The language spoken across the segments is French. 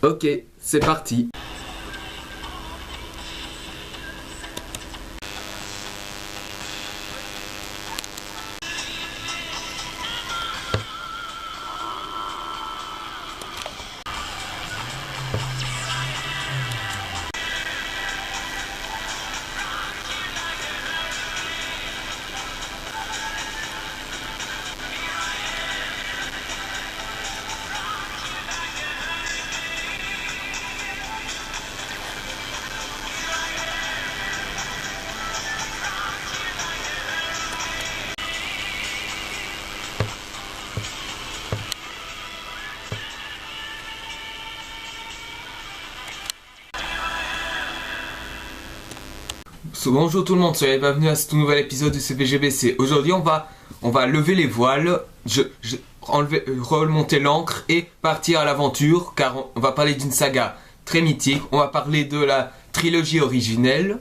Ok, c'est parti. Bonjour tout le monde, soyez bienvenus à ce tout nouvel épisode du CBGBC. Aujourd'hui on va lever les voiles, remonter l'ancre et partir à l'aventure, car on va parler d'une saga très mythique. On va parler de la trilogie originelle.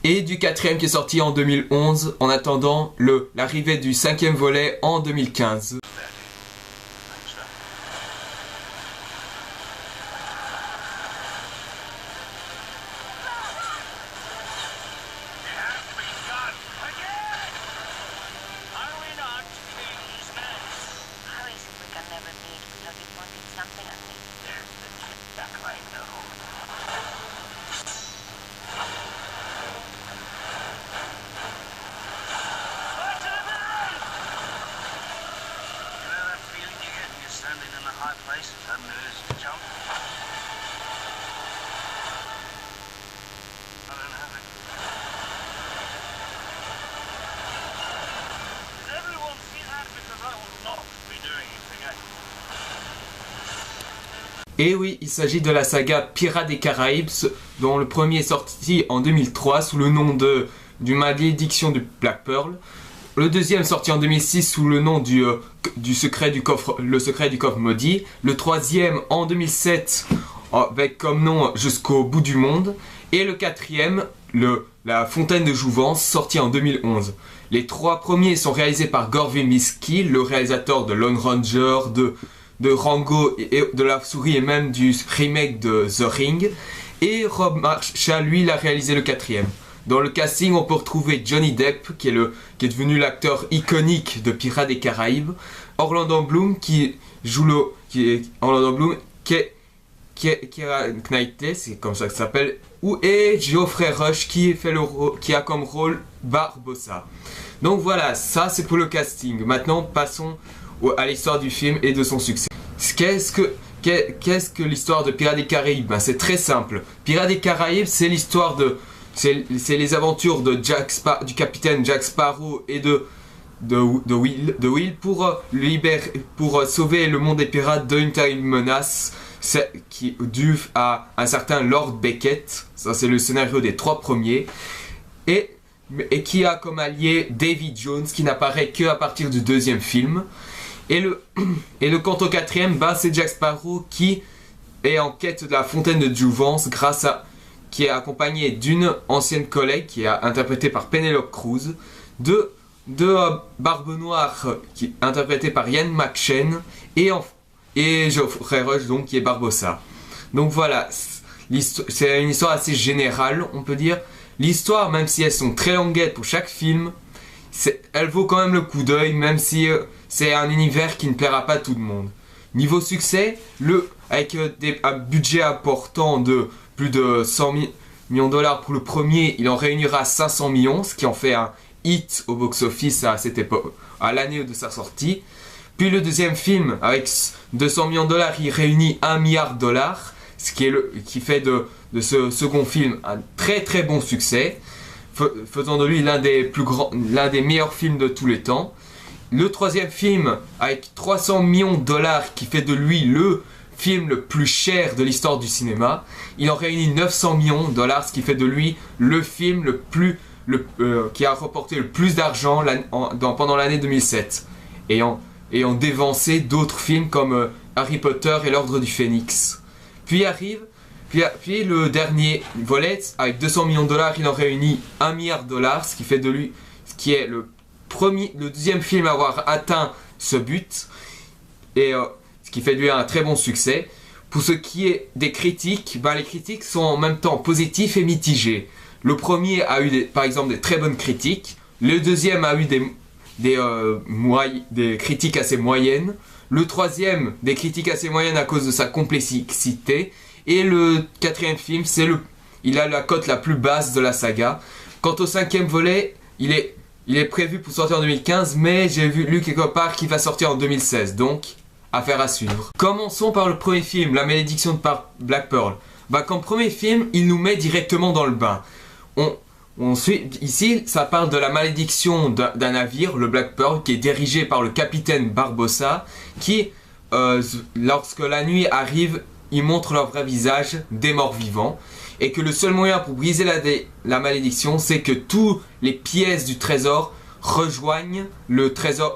Et du quatrième qui est sorti en 2011, en attendant l'arrivée du cinquième volet en 2015. Et oui, il s'agit de la saga Pirates des Caraïbes, dont le premier est sorti en 2003 sous le nom du Malédiction du Black Pearl. Le deuxième sorti en 2006 sous le nom le secret du coffre maudit. Le troisième en 2007 avec comme nom Jusqu'au bout du monde. Et le quatrième, la Fontaine de Jouvence, sorti en 2011. Les trois premiers sont réalisés par Gore Verbinski, le réalisateur de Lone Ranger, de Rango et de la souris et même du remake de The Ring. Et Rob Marshall, lui, il a réalisé le quatrième. Dans le casting, on peut retrouver Johnny Depp, qui est devenu l'acteur iconique de Pirates des Caraïbes, Orlando Bloom, Keira Knightley, c'est comme ça que ça s'appelle, et Geoffrey Rush, qui a comme rôle Barbossa. Donc voilà, ça c'est pour le casting. Maintenant, passons à l'histoire du film et de son succès. Qu'est-ce que l'histoire de Pirates des Caraïbes? C'est très simple. Pirates des Caraïbes, c'est l'histoire c'est les aventures du capitaine Jack Sparrow et de Will pour sauver le monde des pirates d'une terrible menace due à un certain Lord Beckett. Ça c'est le scénario des trois premiers. Et qui a comme allié Davy Jones, qui n'apparaît qu'à partir du deuxième film. Et quant au quatrième, c'est Jack Sparrow qui est en quête de la Fontaine de Jouvence qui est accompagné d'une ancienne collègue qui est interprétée par Penelope Cruz, de Barbe Noire qui est interprétée par Ian McShane et Geoffrey Rush donc qui est Barbossa. Donc voilà, c'est une histoire assez générale, on peut dire. L'histoire, même si elles sont très longuettes pour chaque film, elle vaut quand même le coup d'œil, même si c'est un univers qui ne plaira pas à tout le monde. Niveau succès, avec un budget important de plus de 100 millions de dollars pour le premier, il en réunira 500 millions, ce qui en fait un hit au box-office à cette époque, à l'année de sa sortie. Puis le deuxième film, avec 200 millions de dollars, il réunit 1 milliard de dollars, ce qui fait de ce second film un très très bon succès, faisant de lui l'un des meilleurs films de tous les temps. le troisième film avec 300 millions de dollars qui fait de lui le film le plus cher de l'histoire du cinéma. Il en réunit 900 millions de dollars, ce qui fait de lui le film qui a rapporté le plus d'argent pendant l'année 2007, ayant dévancé d'autres films comme Harry Potter et l'Ordre du Phénix. Puis le dernier volet, avec 200 millions de dollars, il en réunit 1 milliard de dollars, ce qui fait de lui, ce qui est le deuxième film à avoir atteint ce but, et ce qui fait de lui un très bon succès. Pour ce qui est des critiques, les critiques sont en même temps positifs et mitigés. Le premier a eu par exemple des très bonnes critiques, le deuxième a eu des critiques assez moyennes, le troisième des critiques assez moyennes à cause de sa complexité, et le quatrième film, il a la cote la plus basse de la saga. Quant au cinquième volet, il est prévu pour sortir en 2015, mais j'ai lu quelque part qu'il va sortir en 2016, donc affaire à suivre. Commençons par le premier film, La Malédiction de Black Pearl. Comme premier film, il nous met directement dans le bain. Ici, ça parle de la malédiction d'un navire, le Black Pearl, qui est dirigé par le capitaine Barbossa, qui, lorsque la nuit arrive, ils montrent leur vrai visage des morts vivants, et que le seul moyen pour briser la malédiction, c'est que tous les pièces du trésor rejoignent le trésor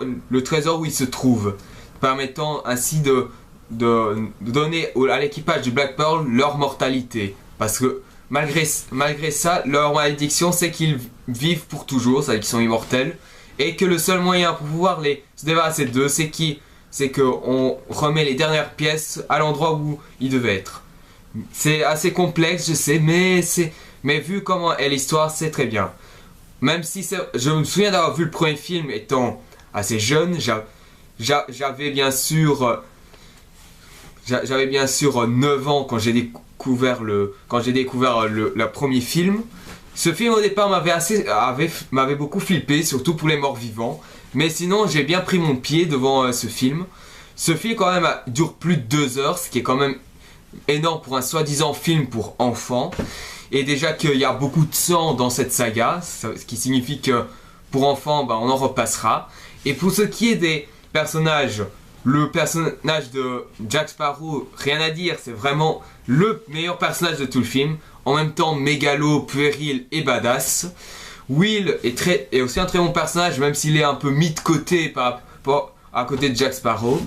où il se trouve, permettant ainsi de donner à l'équipage du Black Pearl leur mortalité. Parce que malgré ça, leur malédiction, c'est qu'ils vivent pour toujours, c'est-à-dire qu'ils sont immortels, et que le seul moyen pour pouvoir se débarrasser d'eux, c'est qu'on remet les dernières pièces à l'endroit où ils devaient être. C'est assez complexe, je sais, mais vu comment est l'histoire, c'est très bien. Même si je me souviens d'avoir vu le premier film étant assez jeune, j'avais bien sûr 9 ans quand j'ai découvert le premier film. Ce film au départ m'avait beaucoup flippé, surtout pour les morts vivants. Mais sinon, j'ai bien pris mon pied devant ce film. Ce film quand même dure plus de 2 heures, ce qui est quand même énorme pour un soi-disant film pour enfants. Et déjà qu'il y a beaucoup de sang dans cette saga, ce qui signifie que pour enfants, on en repassera. Et pour ce qui est des personnages, le personnage de Jack Sparrow, rien à dire, c'est vraiment le meilleur personnage de tout le film. En même temps, mégalo, puéril et badass. Will est aussi un très bon personnage, même s'il est un peu mis de côté à côté de Jack Sparrow.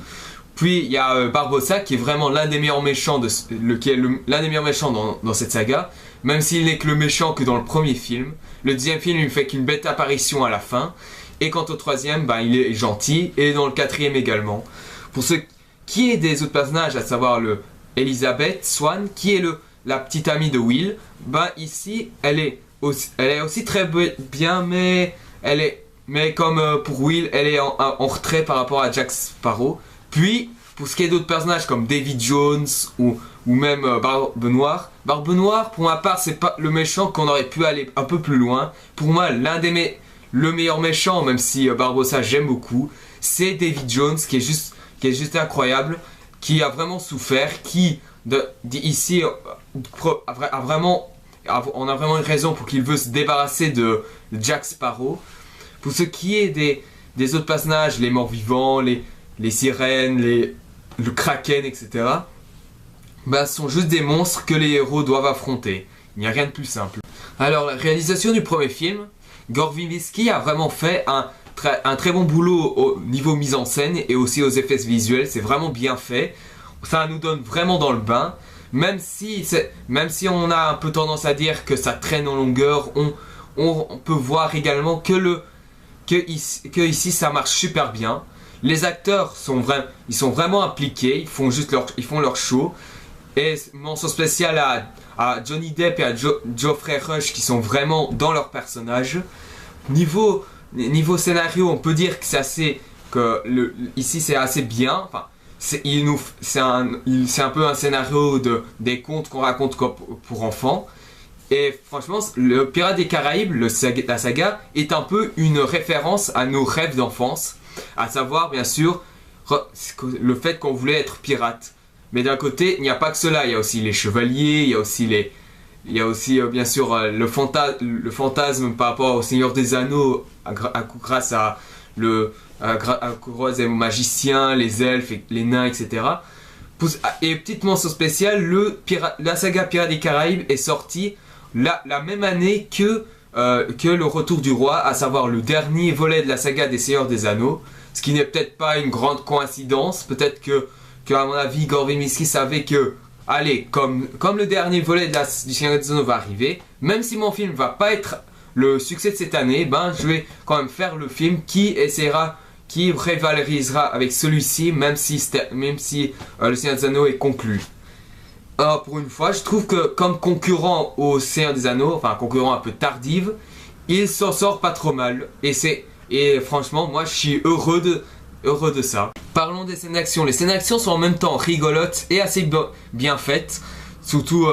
Puis il y a Barbossa qui est vraiment l'un des meilleurs méchants l'un des meilleurs méchants dans cette saga, même s'il n'est que le méchant que dans le premier film. Le deuxième film il ne fait qu'une bête apparition à la fin. Et quant au troisième, il est gentil, et dans le quatrième également. Pour ce qui est des autres personnages, à savoir Elizabeth Swann, qui est la petite amie de Will, ici elle est aussi très bien, mais comme pour Will, elle est en retrait par rapport à Jack Sparrow. Puis, pour ce qui est d'autres personnages comme David Jones ou même Barbe Noire, pour ma part, c'est pas le méchant qu'on aurait pu aller un peu plus loin. Pour moi, le meilleur méchant, même si Barbossa j'aime beaucoup, c'est David Jones qui est juste incroyable, qui a vraiment souffert, ici on a vraiment une raison pour qu'il veut se débarrasser de Jack Sparrow. Pour ce qui est des autres personnages, les morts vivants, les sirènes, le kraken, etc., sont juste des monstres que les héros doivent affronter. Il n'y a rien de plus simple. Alors, la réalisation du premier film, Gore Verbinski a vraiment fait un très bon boulot au niveau mise en scène et aussi aux effets visuels. C'est vraiment bien fait. Ça nous donne vraiment dans le bain. Même si on a un peu tendance à dire que ça traîne en longueur, on peut voir également que ici ça marche super bien. Les acteurs sont vraiment impliqués, ils font leur show. Et mention spéciale à Johnny Depp et à Geoffrey Rush qui sont vraiment dans leur personnage. Niveau scénario, on peut dire que ici c'est assez bien. Enfin, c'est un peu un scénario des contes qu'on raconte pour enfants. Et franchement, le Pirates des Caraïbes, la saga, est un peu une référence à nos rêves d'enfance. À savoir, bien sûr, le fait qu'on voulait être pirate. Mais d'un côté, il n'y a pas que cela. Il y a aussi les chevaliers, il y a aussi bien sûr le fantasme par rapport au Seigneur des Anneaux grâce à grâce aux magiciens, les elfes, les nains, etc. Et petite mention spéciale, la saga Pirates des Caraïbes est sortie la même année que le Retour du Roi, à savoir le dernier volet de la saga des Seigneurs des Anneaux, ce qui n'est peut-être pas une grande coïncidence, peut-être que à mon avis Gore Verbinski savait que, allez, comme le dernier volet du Seigneur des Anneaux va arriver, même si mon film va pas être le succès de cette année, ben je vais quand même faire le film qui rivalisera avec celui-ci, même si le Seigneur des Anneaux est conclu. Pour une fois, je trouve que comme concurrent au Seigneur des Anneaux, enfin concurrent un peu tardif, il s'en sort pas trop mal. Et franchement, moi je suis heureux de ça. Parlons des scènes d'action. Les scènes d'action sont en même temps rigolotes et assez bien faites. Surtout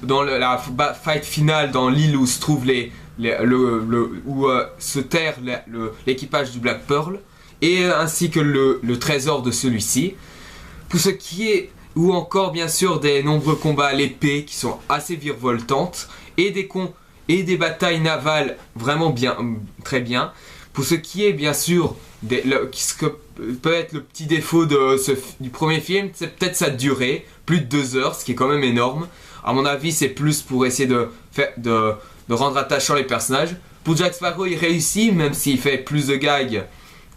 dans la fight finale dans l'île où se trouve où se terre l'équipage du Black Pearl. Et ainsi que le trésor de celui-ci. Pour ce qui est... Ou encore bien sûr des nombreux combats à l'épée qui sont assez virevoltantes. Et des batailles navales vraiment très bien. Pour ce qui est bien sûr... ce que peut être le petit défaut du premier film, c'est peut-être sa durée. Plus de 2 heures, ce qui est quand même énorme. À mon avis, c'est plus pour essayer de rendre attachant les personnages. Pour Jack Sparrow, il réussit, même s'il fait plus de gags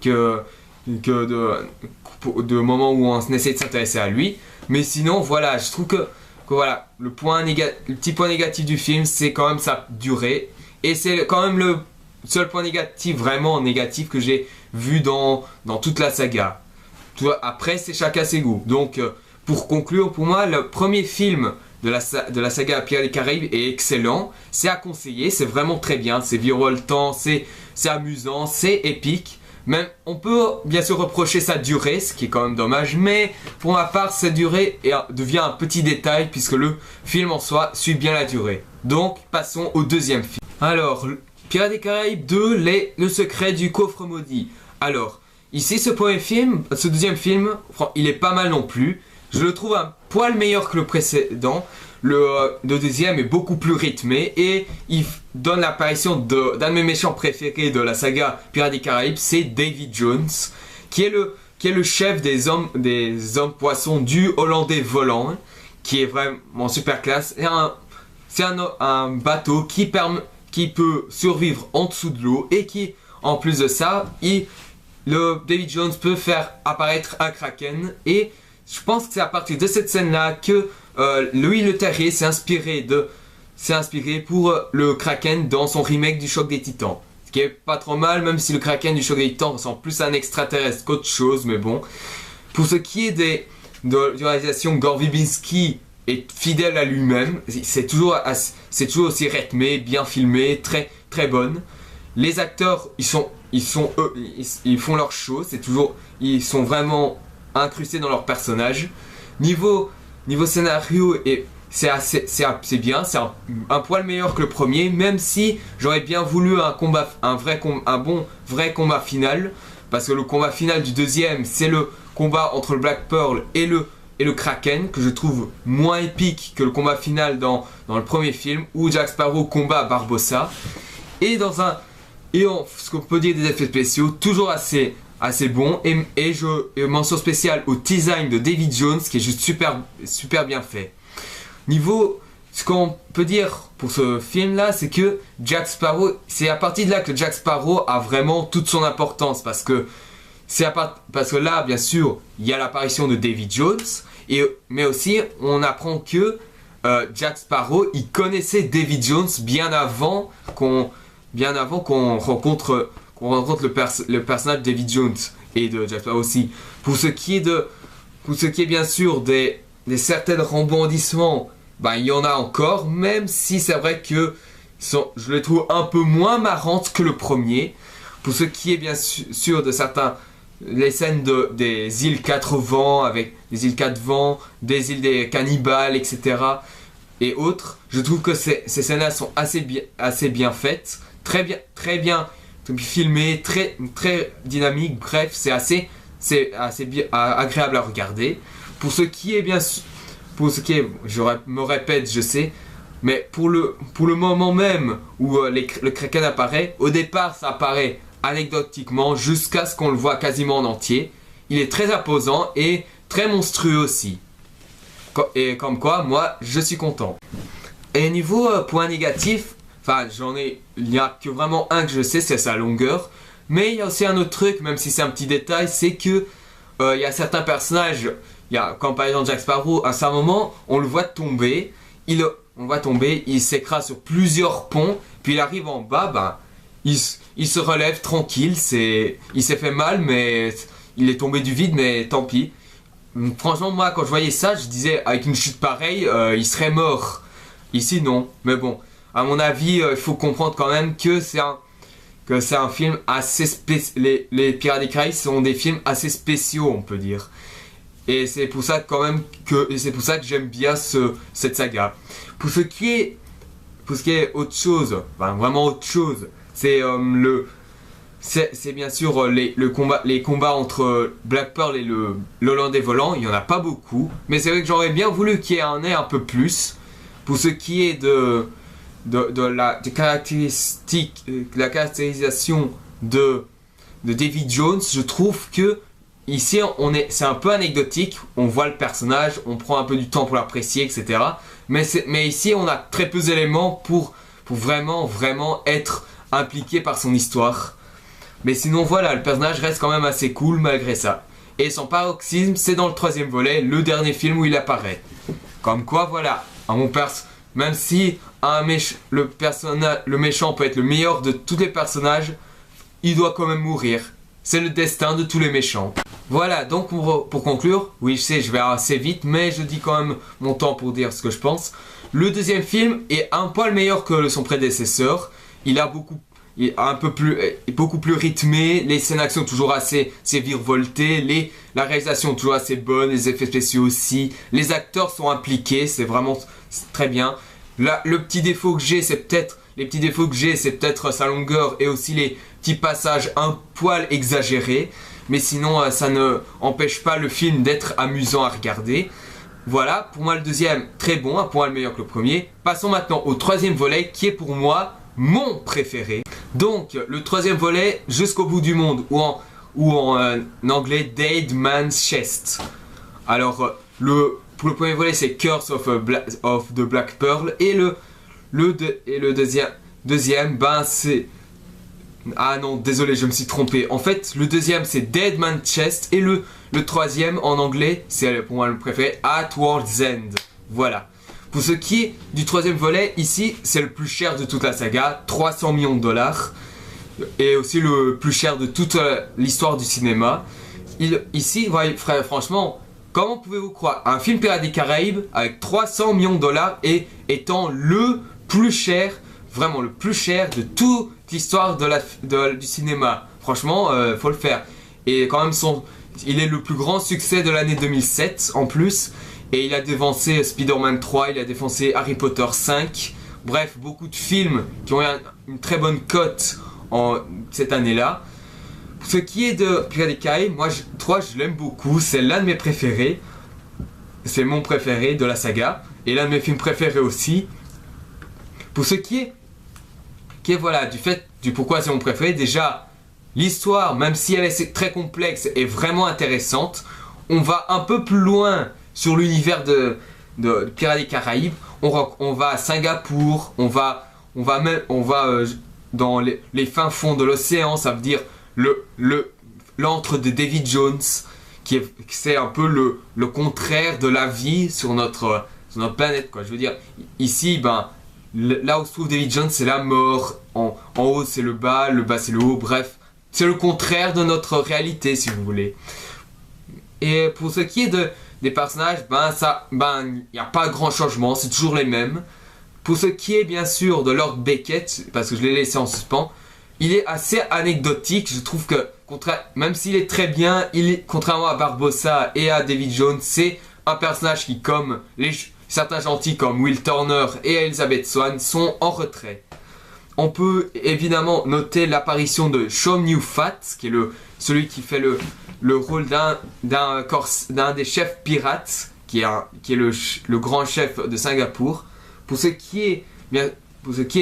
que de moments où on essaie de s'intéresser à lui. Mais sinon, voilà, je trouve que voilà, le petit point négatif du film, c'est quand même sa durée. Et c'est quand même le seul point négatif, vraiment négatif, que j'ai vu dans toute la saga. Après, c'est chacun ses goûts. Donc, pour conclure, pour moi, le premier film de la saga Pirates des Caraïbes est excellent. C'est à conseiller, c'est vraiment très bien. C'est virevoltant, c'est amusant, c'est épique. Même, on peut bien sûr reprocher sa durée, ce qui est quand même dommage, mais pour ma part, cette durée devient un petit détail puisque le film en soi suit bien la durée. Donc, passons au deuxième film. Alors, Pirates des Caraïbes 2, le secret du coffre maudit. Alors, ici, ce deuxième film, il est pas mal non plus. Je le trouve un poil meilleur que le précédent. Le deuxième est beaucoup plus rythmé et il donne l'apparition d'un de mes méchants préférés de la saga Pirates des Caraïbes, c'est Davy Jones, qui est le chef des hommes poissons du Hollandais volant, qui est vraiment super classe. C'est un bateau qui peut survivre en dessous de l'eau et qui, en plus de ça, Davy Jones peut faire apparaître un kraken. Et je pense que c'est à partir de cette scène-là que Louis Leterrier s'est inspiré pour le Kraken dans son remake du Choc des Titans. Ce qui est pas trop mal, même si le Kraken du Choc des Titans ressemble plus à un extraterrestre qu'autre chose, mais bon. Pour ce qui est de réalisation, Gore Verbinski est fidèle à lui-même. C'est toujours aussi rythmé, bien filmé, très très bonne. Les acteurs, ils font leur show. Ils sont vraiment incrustés dans leur personnage. Niveau scénario, c'est bien, c'est un poil meilleur que le premier, même si j'aurais bien voulu un vrai combat final, parce que le combat final du deuxième, c'est le combat entre le Black Pearl et le Kraken, que je trouve moins épique que le combat final dans le premier film, où Jack Sparrow combat Barbossa. Et ce qu'on peut dire des effets spéciaux, toujours assez bon, et mention spéciale au design de Davy Jones qui est juste super bien fait. Ce qu'on peut dire pour ce film là, c'est que Jack Sparrow, c'est à partir de là que Jack Sparrow a vraiment toute son importance, parce que là bien sûr il y a l'apparition de Davy Jones, mais aussi on apprend que Jack Sparrow il connaissait Davy Jones bien avant qu'on rencontre le personnage de Davy Jones et de Jack Sparrow aussi. Pour ce qui est bien sûr des certains rebondissements, il y en a encore, même si c'est vrai que je les trouve un peu moins marrantes que le premier. Pour ce qui est bien sûr de les scènes des îles 4 vents, avec des îles 4 vents, des îles des cannibales, etc. et autres, je trouve que ces scènes-là sont assez bien faites, très bien filmé, très dynamique. Bref, c'est assez agréable à regarder. Je me répète, je sais, mais pour le moment même où le Kraken apparaît, au départ ça apparaît anecdotiquement jusqu'à ce qu'on le voit quasiment en entier. Il est très imposant et très monstrueux aussi. Et comme quoi, moi, je suis content. Et niveau point négatif, enfin, il n'y a que vraiment un que je sais, c'est sa longueur. Mais il y a aussi un autre truc, même si c'est un petit détail, c'est que il y a certains personnages, comme par exemple Jack Sparrow, à un certain moment, on le voit tomber. Il s'écrase sur plusieurs ponts, puis il arrive en bas, il se relève tranquille. Il s'est fait mal, mais il est tombé du vide, mais tant pis. Franchement, moi, quand je voyais ça, je disais, avec une chute pareille, il serait mort. Ici, non. Mais bon, à mon avis, il faut comprendre quand même que c'est un film assez spécial. Les Pirates des Caraïbes sont des films assez spéciaux, on peut dire. Et c'est pour ça que j'aime bien cette saga. Pour ce qui est autre chose, vraiment autre chose, c'est bien sûr les combats entre Black Pearl et le Hollandais volant. Il n'y en a pas beaucoup, mais c'est vrai que j'aurais bien voulu qu'il y en ait un peu plus. Pour ce qui est de la caractérisation de David Jones, je trouve que ici c'est un peu anecdotique. On voit le personnage, on prend un peu du temps pour l'apprécier, etc. Mais ici on a très peu d'éléments pour vraiment être impliqué par son histoire. Mais sinon voilà, le personnage reste quand même assez cool malgré ça. Et son paroxysme, c'est dans le 3e volet, le dernier film où il apparaît. Comme quoi voilà, même si le méchant peut être le meilleur de tous les personnages, il doit quand même mourir. C'est le destin de tous les méchants. Voilà, donc pour conclure, oui je sais, je vais assez vite, mais je dis quand même mon temps pour dire ce que je pense. Le deuxième film est un poil meilleur que son prédécesseur. Il est beaucoup plus rythmé, les scènes d'action toujours assez virevoltées, la réalisation toujours assez bonne, les effets spéciaux aussi, les acteurs sont impliqués, c'est vraiment très bien. Là, les petits défauts que j'ai, c'est peut-être sa longueur et aussi les petits passages un poil exagérés, mais sinon ça ne empêche pas le film d'être amusant à regarder. Voilà, pour moi le deuxième, très bon, un poil meilleur que le premier. Passons maintenant au 3e volet qui est pour moi mon préféré. Donc le 3e volet, Jusqu'au bout du monde, ou en anglais Dead Man's Chest. Alors pour le premier volet c'est Curse of the Black Pearl et le deuxième c'est... Ah non, désolé, je me suis trompé. En fait, le deuxième c'est Dead Man's Chest et le troisième en anglais, c'est pour moi le préféré, At World's End. Voilà. Pour ce qui est du 3e volet, ici c'est le plus cher de toute la saga, 300 millions de dollars. Et aussi le plus cher de toute l'histoire du cinéma. Ici, franchement, comment pouvez-vous croire un film Pirates des Caraïbes avec 300 millions de dollars et étant le plus cher, vraiment le plus cher de toute l'histoire du cinéma. Franchement, faut le faire. Et quand même, il est le plus grand succès de l'année 2007 en plus. Et il a dévancé Spider-Man 3, il a défoncé Harry Potter 5. Bref, beaucoup de films qui ont eu une très bonne cote cette année-là. Pour ce qui est de Pirates des Caraïbes, moi, 3, je l'aime beaucoup. C'est l'un de mes préférés. C'est mon préféré de la saga. Et l'un de mes films préférés aussi. Pour ce qui est voilà, du pourquoi c'est mon préféré, déjà, l'histoire, même si elle est très complexe, est vraiment intéressante. On va un peu plus loin sur l'univers de Pirates des Caraïbes. On va à Singapour, on va dans les fins fonds de l'océan, ça veut dire l'antre de David Jones, c'est un peu le contraire de la vie sur notre planète, quoi. Je veux dire, ici, là où se trouve David Jones, c'est la mort. En haut, c'est le bas c'est le haut. Bref, c'est le contraire de notre réalité, si vous voulez. Et pour ce qui est des personnages, il n'y a pas grand changement, c'est toujours les mêmes. Pour ce qui est bien sûr de Lord Beckett, parce que je l'ai laissé en suspens, il est assez anecdotique. Je trouve que, même s'il est très bien, contrairement à Barbossa et à David Jones, c'est un personnage qui, comme certains gentils comme Will Turner et Elizabeth Swann, sont en retrait. On peut évidemment noter l'apparition de Chow Yun-fat, qui est celui qui fait le rôle d'un des chefs pirates, qui est le grand chef de Singapour. Pour ce qui est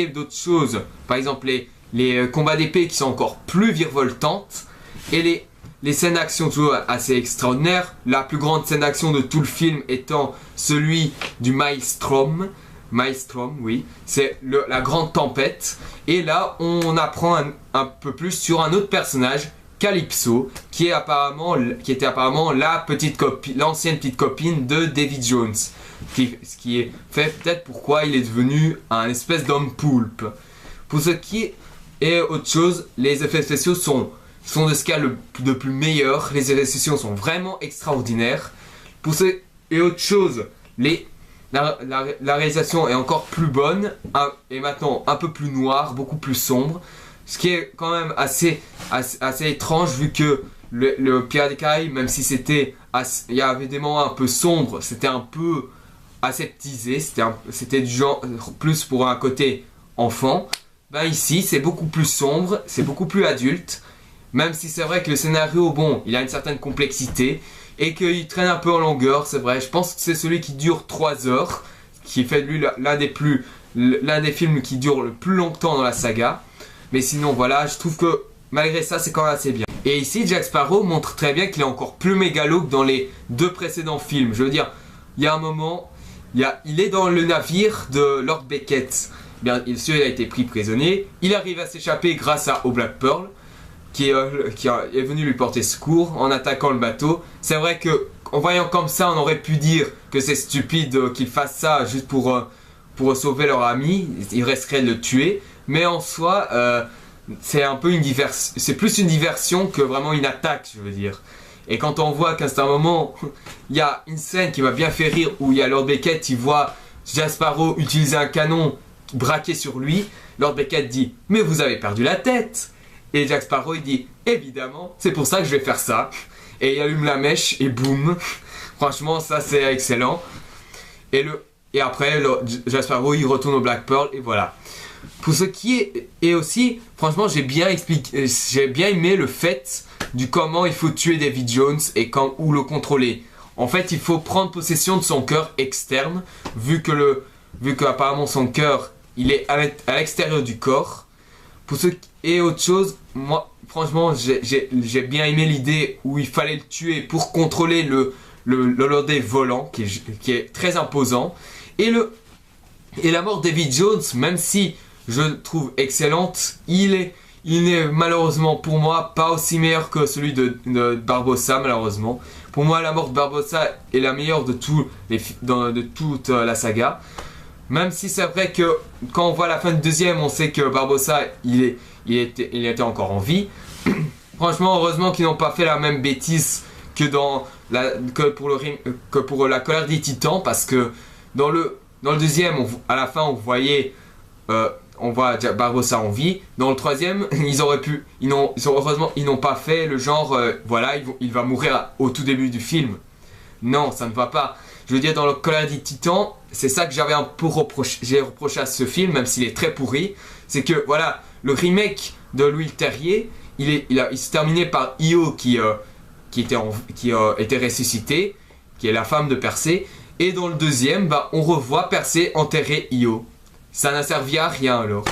d'autres choses, par exemple les combats d'épée qui sont encore plus virevoltantes. Et les scènes d'action toujours assez extraordinaires. La plus grande scène d'action de tout le film étant celui du Maelstrom. Maelstrom, oui. C'est la grande tempête. Et là, on apprend un peu plus sur un autre personnage, Calypso, qui était apparemment l'ancienne petite copine de Davy Jones. Ce qui est fait peut-être pourquoi il est devenu un espèce d'homme poulpe. Pour ce qui est autre chose, les effets spéciaux sont de ce qu'il y a de plus meilleur. Les effets spéciaux sont vraiment extraordinaires. Et autre chose, la réalisation est encore plus bonne et maintenant un peu plus noire, beaucoup plus sombre. Ce qui est quand même assez étrange vu que le Pirates des Caraïbes, même si il y avait des moments un peu sombres, c'était un peu aseptisé, c'était du genre plus pour un côté enfant. Ben ici c'est beaucoup plus sombre, c'est beaucoup plus adulte. Même si c'est vrai que le scénario, bon, il a une certaine complexité et qu'il traîne un peu en longueur, c'est vrai. Je pense que c'est celui qui dure 3 heures, qui fait de lui l'un des films qui dure le plus longtemps dans la saga. Mais sinon, voilà, je trouve que malgré ça, c'est quand même assez bien. Et ici, Jack Sparrow montre très bien qu'il est encore plus mégalo que dans les 2 précédents films. Je veux dire, il y a un moment, il est dans le navire de Lord Beckett. Bien sûr, il a été pris prisonnier. Il arrive à s'échapper grâce au Black Pearl, qui est venu lui porter secours en attaquant le bateau. C'est vrai que en voyant comme ça, on aurait pu dire que c'est stupide qu'ils fassent ça juste pour sauver leur ami. Il resterait de le tuer. Mais en soi, c'est un peu c'est plus une diversion que vraiment une attaque, je veux dire. Et quand on voit qu'à un moment, il y a une scène qui m'a bien fait rire où il y a Lord Beckett, il voit Jack Sparrow utiliser un canon braqué sur lui. Lord Beckett dit « Mais vous avez perdu la tête !» Et Jack Sparrow il dit « Évidemment, c'est pour ça que je vais faire ça !» Et il allume la mèche et boum. Franchement, ça c'est excellent. Et après, Jack Sparrow il retourne au Black Pearl et voilà. Pour ce qui est... Et aussi, franchement, j'ai bien aimé le fait du comment il faut tuer Davy Jones et où le contrôler. En fait, il faut prendre possession de son cœur externe, vu qu'apparemment son cœur, il est à l'extérieur du corps. Et autre chose, moi, franchement, j'ai bien aimé l'idée où il fallait le tuer pour contrôler le lordé volant, qui est très imposant. Et la mort de Davy Jones, même si je le trouve excellente, il n'est malheureusement pour moi pas aussi meilleur que celui de Barbossa, malheureusement. Pour moi, la mort de Barbossa est la meilleure de toute la saga. Même si c'est vrai que quand on voit la fin du deuxième, on sait que Barbossa, il était encore en vie. Franchement, heureusement qu'ils n'ont pas fait la même bêtise que pour la colère des Titans, parce que dans le deuxième, à la fin, on voit Barbossa en vie. Dans le troisième, heureusement, ils n'ont pas fait le genre, voilà, il va mourir au tout début du film. Non, ça ne va pas. Je veux dire, dans le colère des Titans, c'est ça que j'avais un peu reproché à ce film, même s'il est très pourri. C'est que, voilà, le remake de Louis Leterrier, il s'est terminé par Io qui était ressuscité, qui est la femme de Persée. Et dans le deuxième, on revoit Persée enterrer Io. Ça n'a servi à rien alors.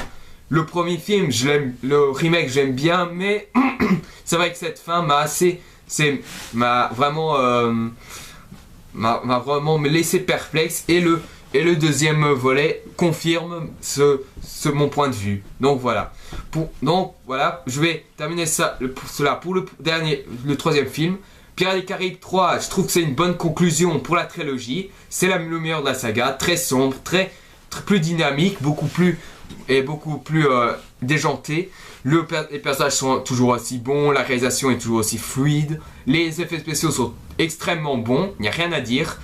Le premier film, le remake, j'aime bien, mais c'est vrai que cette fin m'a vraiment me laissé perplexe. Et le deuxième volet confirme mon point de vue. Donc voilà. Je vais terminer pour le troisième film. Pirates des Caraïbes 3, je trouve que c'est une bonne conclusion pour la trilogie. C'est le meilleur de la saga, très sombre, très plus dynamique, beaucoup plus déjanté. Les personnages sont toujours aussi bons, la réalisation est toujours aussi fluide, les effets spéciaux sont extrêmement bons, il n'y a rien à dire.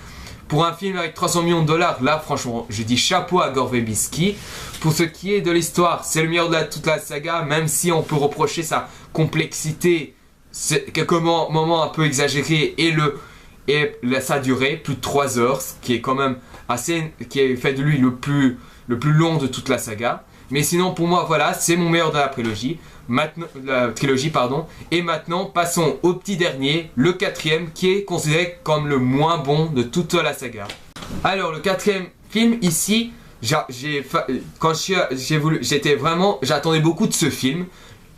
Pour un film avec 300 millions de dollars, là franchement, je dis chapeau à Gore Verbinski. Pour ce qui est de l'histoire, c'est le meilleur de toute la saga, même si on peut reprocher sa complexité, quelques moments un peu exagérés et sa durée, plus de 3 heures, ce qui est quand même qui fait de lui le plus long de toute la saga. Mais sinon, pour moi, voilà, c'est mon meilleur de la trilogie. Et maintenant, passons au petit dernier, le 4e, qui est considéré comme le moins bon de toute la saga. Alors, le 4e film, ici, quand j'attendais beaucoup de ce film.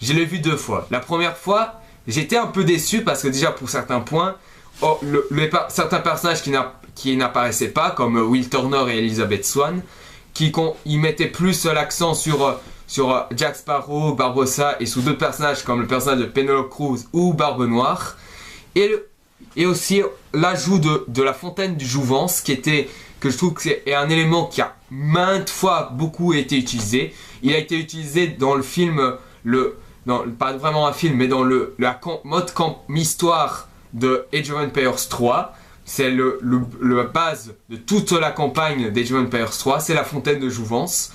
Je l'ai vu 2 fois. La première fois, j'étais un peu déçu parce que déjà pour certains points, certains personnages qui n'apparaissaient pas, comme Will Turner et Elizabeth Swann, ils mettaient plus l'accent sur Jack Sparrow, Barbossa et sur d'autres personnages comme le personnage de Penelope Cruz ou Barbe Noire. Et aussi l'ajout de la fontaine du Jouvence que je trouve que c'est un élément qui a maintes fois beaucoup été utilisé. Il a été utilisé dans le film, pas vraiment un film, mais dans la mode histoire de Age of Empires 3. C'est la base de toute la campagne d'Age of Empires 3, c'est la fontaine de Jouvence.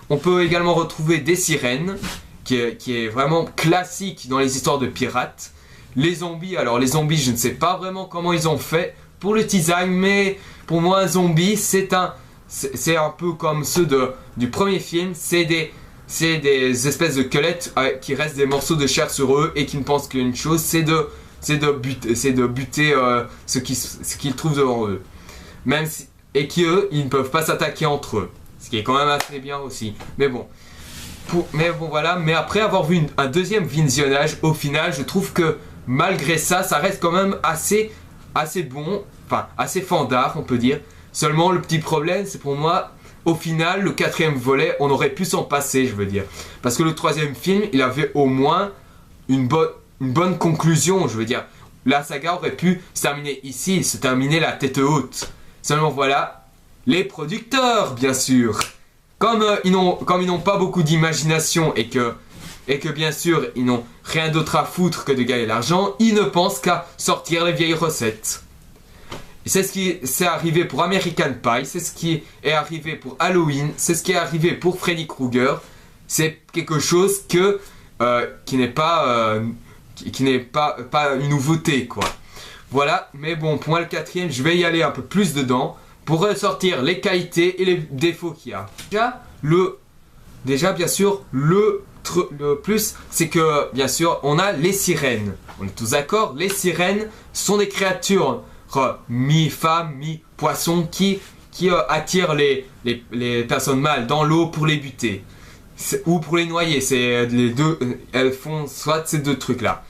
On peut également retrouver des sirènes, qui est vraiment classique dans les histoires de pirates. Les zombies, alors les zombies, je ne sais pas vraiment comment ils ont fait pour le design, mais pour moi un zombie c'est un peu comme ceux du premier film, c'est des espèces de squelettes qui restent des morceaux de chair sur eux et qui ne pensent qu'une chose, c'est de buter ce qu'ils trouvent devant eux. Et ils ne peuvent pas s'attaquer entre eux, ce qui est quand même assez bien aussi. Mais bon, voilà. Mais après avoir vu un deuxième visionnage, au final, je trouve que malgré ça, ça reste quand même assez bon, enfin assez fandard, on peut dire. Seulement, le petit problème, c'est pour moi, au final, le 4e volet, on aurait pu s'en passer, je veux dire. Parce que le 3e film, il avait au moins une bonne conclusion, je veux dire. La saga aurait pu se terminer ici, se terminer la tête haute. Seulement voilà, les producteurs, bien sûr. Comme ils n'ont pas beaucoup d'imagination et que bien sûr ils n'ont rien d'autre à foutre que de gagner l'argent, ils ne pensent qu'à sortir les vieilles recettes. Et c'est ce qui s'est arrivé pour American Pie, c'est ce qui est arrivé pour Halloween, c'est ce qui est arrivé pour Freddy Krueger. C'est quelque chose qui n'est pas une nouveauté, quoi. Voilà, mais bon, pour moi le 4e, je vais y aller un peu plus dedans pour ressortir les qualités et les défauts qu'il y a. Déjà bien sûr, le plus, c'est que bien sûr, on a les sirènes. On est tous d'accord, les sirènes sont des créatures mi-femmes, mi-poissons qui attirent les personnes mâles dans l'eau pour les buter. Ou pour les noyer, c'est les deux, elles font soit ces 2 trucs là.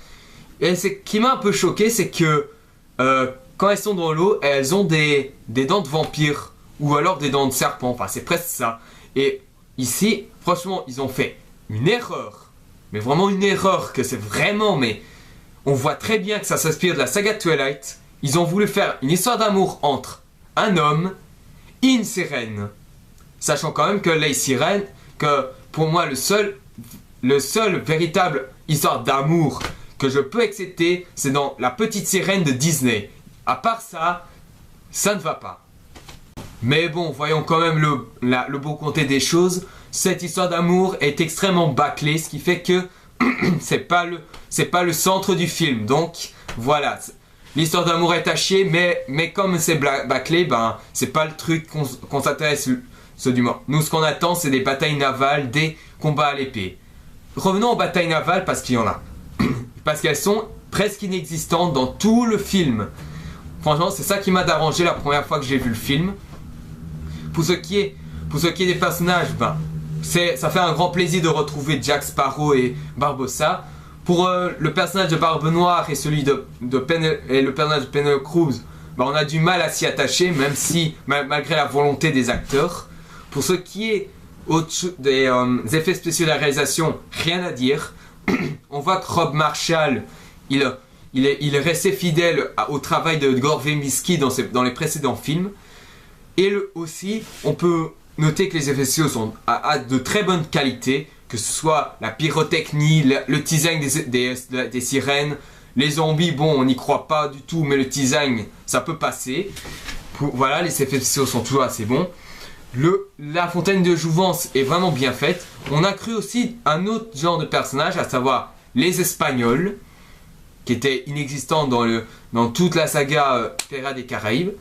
Et ce qui m'a un peu choqué, c'est que quand elles sont dans l'eau, elles ont des dents de vampire ou alors des dents de serpent, enfin c'est presque ça. Et ici, franchement, ils ont fait une erreur, mais vraiment une erreur, que c'est vraiment, mais on voit très bien que ça s'inspire de la saga Twilight. Ils ont voulu faire une histoire d'amour entre un homme et une sirène, sachant quand même que les sirènes, que pour moi le seul véritable histoire d'amour que je peux accepter, c'est dans La Petite Sirène de Disney. À part ça, ça ne va pas. Mais bon, voyons quand même le beau côté des choses. Cette histoire d'amour est extrêmement bâclée, ce qui fait que c'est pas le centre du film. Donc voilà, l'histoire d'amour est à chier, mais comme c'est bâclé, ben c'est pas le truc qu'on s'intéresse du moins. Nous, ce qu'on attend, c'est des batailles navales, des combats à l'épée. Revenons aux batailles navales parce qu'il y en a. Parce qu'elles sont presque inexistantes dans tout le film. Franchement, c'est ça qui m'a dérangé la première fois que j'ai vu le film. Pour ce qui est des personnages, ben, ça fait un grand plaisir de retrouver Jack Sparrow et Barbossa. Pour le personnage de Barbe Noire et celui et le personnage de Penelope Cruz, ben, on a du mal à s'y attacher, même si, malgré la volonté des acteurs. Pour ce qui est des effets spéciaux de la réalisation, rien à dire. On voit que Rob Marshall, il est resté fidèle au travail de Gore Verbinski dans les précédents films. Et aussi, on peut noter que les effets spéciaux sont de très bonne qualité, que ce soit la pyrotechnie, le design des sirènes, les zombies, bon, on n'y croit pas du tout, mais le design, ça peut passer. Voilà, les effets spéciaux sont toujours assez bons. La fontaine de Jouvence est vraiment bien faite. On a cru aussi un autre genre de personnage, à savoir les Espagnols, qui étaient inexistants dans toute la saga Pirates des Caraïbes.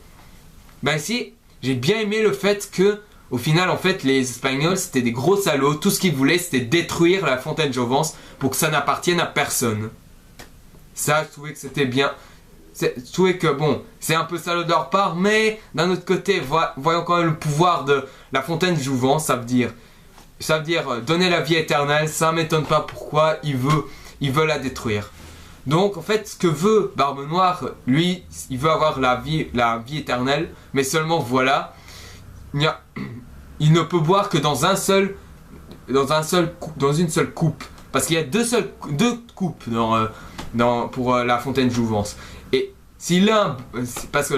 Ben ici, j'ai bien aimé le fait que, au final, en fait, les Espagnols, c'était des gros salauds. Tout ce qu'ils voulaient, c'était détruire la fontaine de Jouvence pour que ça n'appartienne à personne. Ça, je trouvais que c'était bien. je trouvais que bon, c'est un peu salaud de leur part, mais d'un autre côté, voyons quand même le pouvoir de la fontaine Jouvence, ça veut dire donner la vie éternelle. Ça m'étonne pas pourquoi il veut la détruire. Donc en fait, ce que veut Barbe Noire, lui, il veut avoir la vie éternelle, mais seulement voilà, il ne peut boire que dans une seule coupe, parce qu'il y a deux coupes pour la fontaine Jouvence. Et parce que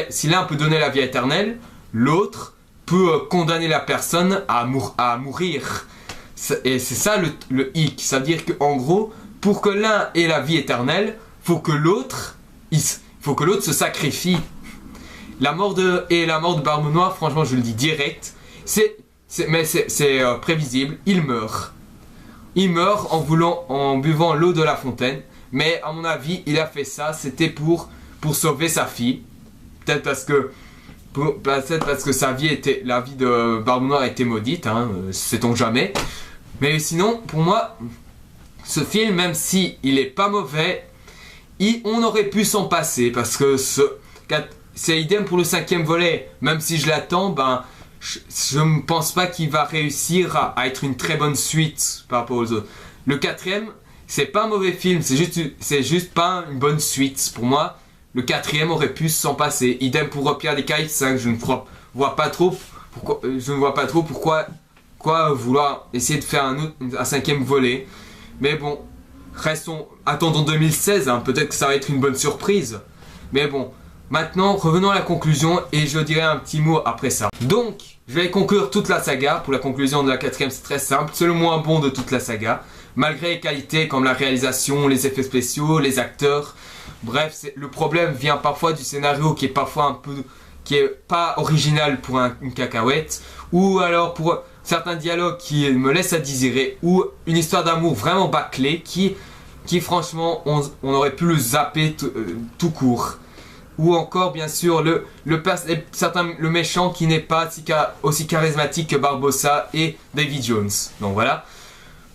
si l'un peut donner la vie éternelle, l'autre peut condamner la personne à mourir. Et c'est ça le hic. Ça veut dire qu'en gros, pour que l'un ait la vie éternelle, faut que l'autre se sacrifie. La mort de Barbe Noire, franchement, je le dis direct, c'est prévisible. Il meurt. Il meurt en buvant l'eau de la fontaine. Mais à mon avis, il a fait ça, c'était pour sauver sa fille. Peut-être parce que la vie de Barbe Noire était maudite, hein, sait-on jamais. Mais sinon, pour moi, ce film, même si il est pas mauvais, on aurait pu s'en passer, parce que c'est idem pour le 5e volet. Même si je l'attends, je ne pense pas qu'il va réussir à être une très bonne suite par rapport aux autres. Le 4e, c'est pas un mauvais film, c'est juste pas une bonne suite. Pour moi, le 4e aurait pu s'en passer. Idem pour Pirates des Caraïbes 5, je ne vois pas trop pourquoi vouloir essayer de faire un 5e volet. Mais bon, attendons 2016, hein, peut-être que ça va être une bonne surprise. Mais bon, maintenant, revenons à la conclusion et je dirai un petit mot après ça. Donc, je vais conclure toute la saga. Pour la conclusion de la 4e, c'est très simple. C'est le moins bon de toute la saga. Malgré les qualités comme la réalisation, les effets spéciaux, les acteurs. Bref, le problème vient parfois du scénario qui est pas original pour une cacahuète. Ou alors pour certains dialogues qui me laissent à désirer. Ou une histoire d'amour vraiment bâclée qui franchement, on aurait pu le zapper tout court. Ou encore, bien sûr, le méchant qui n'est pas aussi charismatique que Barbossa et Davy Jones. Donc voilà.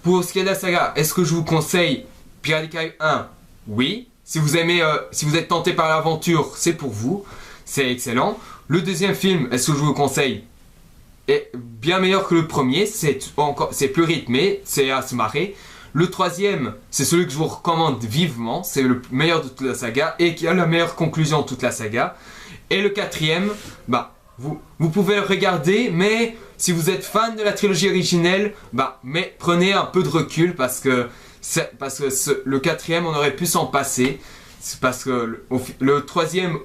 Pour ce qui est de la saga, est-ce que je vous conseille Pirates des Caraïbes 1? Oui. Si vous êtes tenté par l'aventure, c'est pour vous. C'est excellent. Le deuxième film, est-ce que je vous conseille? Est bien meilleur que le premier. C'est plus rythmé, c'est à se marrer. Le troisième, c'est celui que je vous recommande vivement. C'est le meilleur de toute la saga et qui a la meilleure conclusion de toute la saga. Et le quatrième, vous pouvez le regarder, mais si vous êtes fan de la trilogie originelle, mais prenez un peu de recul parce que le quatrième, on aurait pu s'en passer. C'est parce que le troisième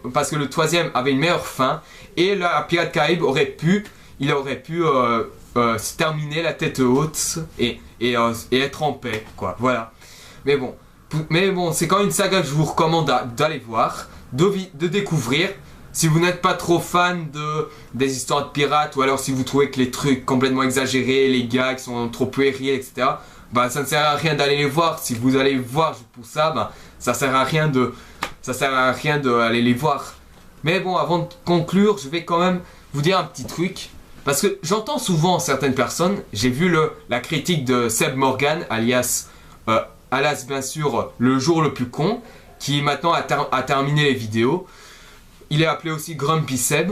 avait une meilleure fin et la Pirates des Caraïbes aurait pu se terminer la tête haute et être en paix, quoi. Voilà. Mais bon, c'est quand même une saga que je vous recommande d'aller voir, de découvrir. Si vous n'êtes pas trop fan des histoires de pirates, ou alors si vous trouvez que les trucs complètement exagérés, les gags sont trop puérils, etc., ça ne sert à rien d'aller les voir. Si vous allez voir pour ça, ça sert à rien d'aller les voir. Mais bon, avant de conclure, je vais quand même vous dire un petit truc. Parce que j'entends souvent certaines personnes, j'ai vu la critique de Seb Morgan, alias bien sûr le jour le plus con, qui maintenant a terminé les vidéos. Il est appelé aussi Grumpy Seb.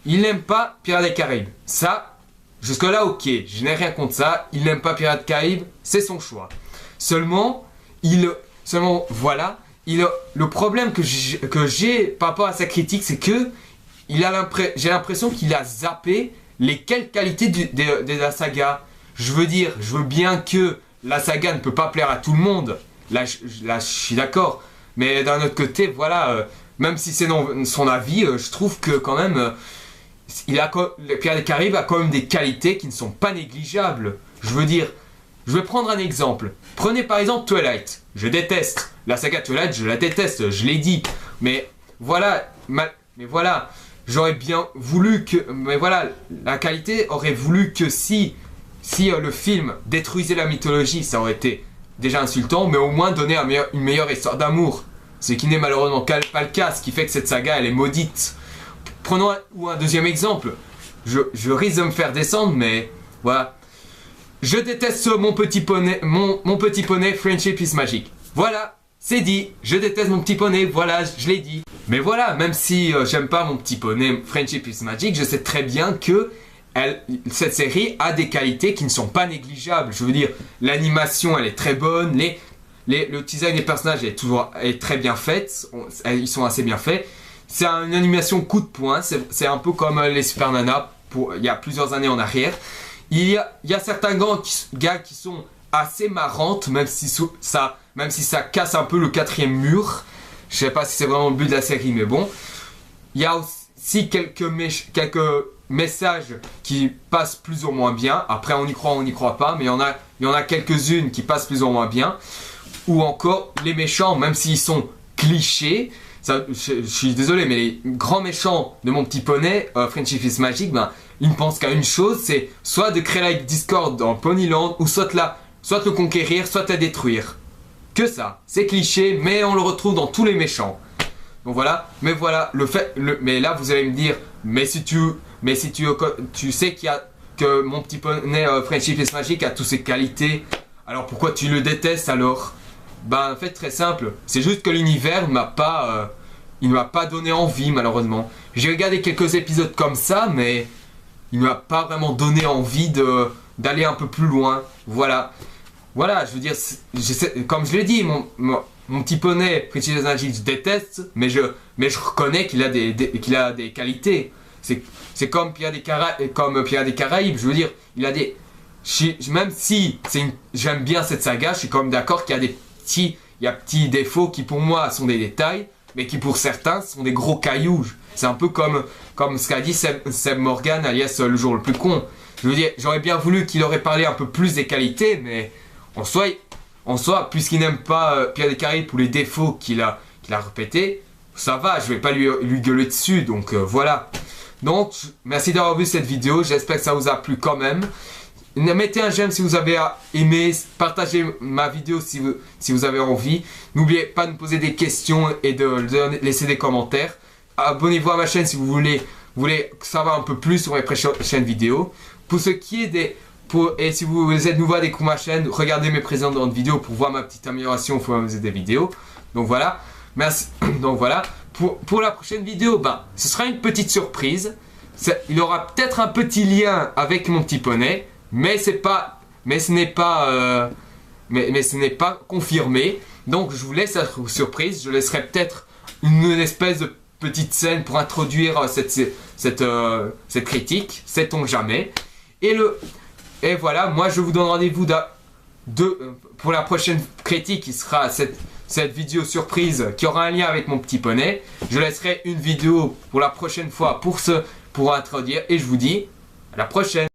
Il n'aime pas Pirates des Caraïbes. Ça, jusque là ok, je n'ai rien contre ça. Il n'aime pas Pirates des Caraïbes, c'est son choix. Seulement voilà, le problème que j'ai par rapport à sa critique, c'est que j'ai l'impression qu'il a zappé les quelques qualités de la saga. Je veux bien que la saga ne peut pas plaire à tout le monde. Là, je suis d'accord. Mais d'un autre côté, voilà, même si c'est son avis, je trouve que quand même, le Pirates des Caraïbes a quand même des qualités qui ne sont pas négligeables. Je vais prendre un exemple. Prenez par exemple Twilight. Je déteste. La saga Twilight, je la déteste, je l'ai dit. Mais voilà, j'aurais bien voulu que... Mais voilà, la qualité aurait voulu que si le film détruisait la mythologie, ça aurait été déjà insultant, mais au moins donner une meilleure histoire d'amour. Ce qui n'est malheureusement pas le cas, ce qui fait que cette saga, elle est maudite. Prenons un deuxième exemple. Je risque de me faire descendre, mais voilà. Je déteste mon petit poney Friendship is Magic. Voilà, c'est dit, je déteste mon petit poney, voilà, je l'ai dit. Mais voilà, même si j'aime pas mon petit poney Friendship is Magic, je sais très bien que cette série a des qualités qui ne sont pas négligeables. Je veux dire, l'animation, elle est très bonne, le design des personnages est très bien fait, ils sont assez bien faits. C'est une animation coup de poing, c'est un peu comme les Super Nana, il y a plusieurs années en arrière. Il y a certains gars qui sont assez marrantes, même si ça casse un peu le quatrième mur. Je sais pas si c'est vraiment le but de la série, mais bon. Il y a aussi quelques messages qui passent plus ou moins bien. Après, on y croit, on n'y croit pas, mais il y en a quelques-unes qui passent plus ou moins bien. Ou encore, les méchants, même s'ils sont clichés, je suis désolé, mais les grands méchants de mon petit poney, Friendship is Magic, ils ne pensent qu'à une chose, c'est soit de créer la Discord dans Ponyland, ou soit le conquérir, soit la détruire. Que ça, c'est cliché, mais on le retrouve dans tous les méchants. Donc voilà, mais voilà, mais là vous allez me dire, mais si tu sais que mon petit poney Friendship is Magic a toutes ses qualités, alors pourquoi tu le détestes alors? En fait très simple, c'est juste que l'univers il ne m'a pas donné envie malheureusement. J'ai regardé quelques épisodes comme ça, mais il ne m'a pas vraiment donné envie d'aller un peu plus loin. Voilà. Voilà, je veux dire, comme je l'ai dit, mon petit poney Friendship is Magic, je déteste, mais je reconnais qu'il a des qualités. C'est comme Pirates des Caraïbes, je veux dire, il a des... Même si j'aime bien cette saga, je suis quand même d'accord qu'il y a petits défauts qui pour moi sont des détails, mais qui pour certains sont des gros cailloux. C'est un peu comme ce qu'a dit Seb Morgan, alias le jour le plus con. Je veux dire, j'aurais bien voulu qu'il aurait parlé un peu plus des qualités, mais en soi, puisqu'il n'aime pas Pirates des Caraïbes pour les défauts qu'il a répétés, ça va, je vais pas lui gueuler dessus, donc voilà. Donc, merci d'avoir vu cette vidéo, j'espère que ça vous a plu quand même. Mettez un j'aime si vous avez aimé, partagez ma vidéo si vous avez envie. N'oubliez pas de me poser des questions et de laisser des commentaires. Abonnez-vous à ma chaîne si vous voulez savoir un peu plus sur mes prochaines vidéos. Pour ce qui est et si vous êtes nouveau à découvrir ma chaîne, regardez mes précédentes vidéos pour voir ma petite amélioration au fur et à mesure des vidéos. Donc voilà, merci. Donc voilà, pour la prochaine vidéo, ce sera une petite surprise. Il y aura peut-être un petit lien avec mon petit poney, mais ce n'est pas confirmé. Donc je vous laisse la surprise. Je laisserai peut-être une espèce de petite scène pour introduire cette critique, sait-on jamais. Et voilà, moi je vous donne rendez-vous pour la prochaine critique qui sera cette vidéo surprise qui aura un lien avec mon petit poney. Je laisserai une vidéo pour la prochaine fois pour introduire et je vous dis à la prochaine.